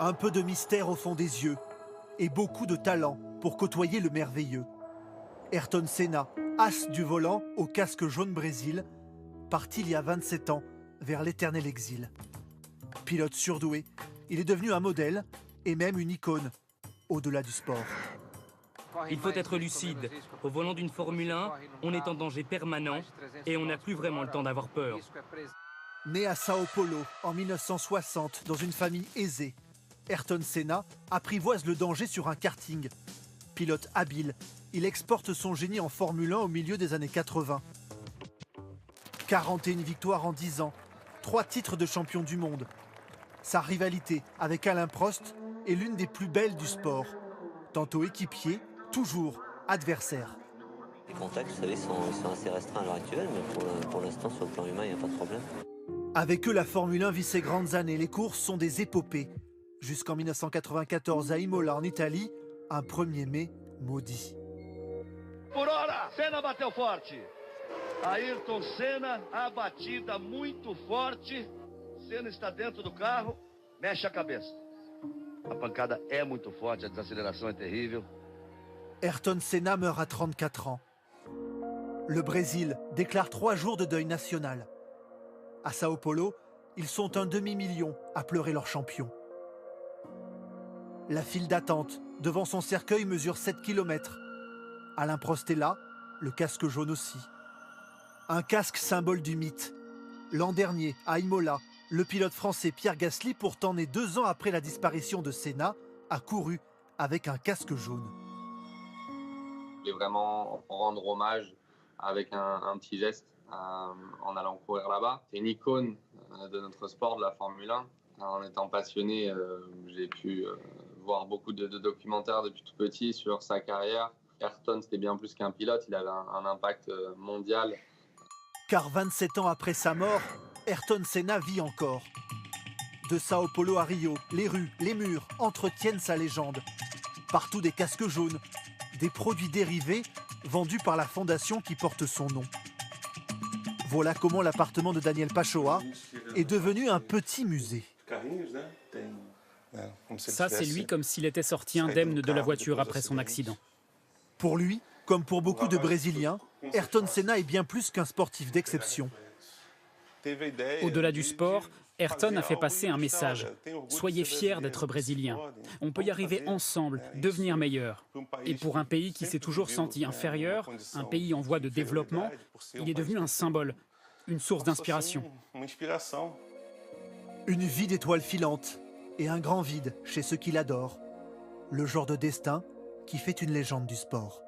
Un peu de mystère au fond des yeux et beaucoup de talent pour côtoyer le merveilleux. Ayrton Senna, as du volant au casque jaune Brésil, parti il y a 27 ans vers l'éternel exil. Pilote surdoué, il est devenu un modèle et même une icône au-delà du sport. Il faut être lucide. Au volant d'une Formule 1, on est en danger permanent et on n'a plus vraiment le temps d'avoir peur. Né à Sao Paulo en 1960 dans une famille aisée, Ayrton Senna apprivoise le danger sur un karting. Pilote habile, il exporte son génie en Formule 1 au milieu des années 80. 41 victoires en 10 ans, 3 titres de champion du monde. Sa rivalité avec Alain Prost est l'une des plus belles du sport. Tantôt équipier, toujours adversaire. Les contacts, vous savez, sont assez restreints à l'heure actuelle, mais pour l'instant, sur le plan humain, il n'y a pas de problème. Avec eux, la Formule 1 vit ses grandes années. Les courses sont des épopées. Jusqu'en 1994, à Imola, en Italie, un 1er mai maudit. Por hora, Senna bateu forte. Ayrton Senna, a batida muito forte. Senna está dentro do carro, mexe a cabeça. A pancada é muito forte, a desaceleração é terrível. Ayrton Senna meurt à 34 ans. Le Brésil déclare 3 jours de deuil national. À Sao Paulo, ils sont un demi-million à pleurer leur champion. La file d'attente devant son cercueil mesure 7 km. Alain Prost est là, le casque jaune aussi. Un casque symbole du mythe. L'an dernier, à Imola, le pilote français Pierre Gasly, pourtant né 2 ans après la disparition de Senna, a couru avec un casque jaune. Je voulais vraiment rendre hommage avec un petit geste en allant courir là-bas. C'est une icône de notre sport, de la Formule 1. En étant passionné, j'ai pu voir beaucoup de documentaires depuis tout petit sur sa carrière. Ayrton, c'était bien plus qu'un pilote, il avait un impact mondial. Car 27 ans après sa mort, Ayrton Senna vit encore. De Sao Paulo à Rio, les rues, les murs entretiennent sa légende. Partout des casques jaunes, des produits dérivés vendus par la fondation qui porte son nom. Voilà comment l'appartement de Daniel Pachoa est devenu un petit musée. Ça, c'est lui comme s'il était sorti indemne de la voiture après son accident. Pour lui, comme pour beaucoup de Brésiliens, Ayrton Senna est bien plus qu'un sportif d'exception. Au-delà du sport, Ayrton a fait passer un message. Soyez fiers d'être brésilien. On peut y arriver ensemble, devenir meilleur. Et pour un pays qui s'est toujours senti inférieur, un pays en voie de développement, il est devenu un symbole, une source d'inspiration. Une vie d'étoile filante et un grand vide chez ceux qui l'adorent. Le genre de destin qui fait une légende du sport.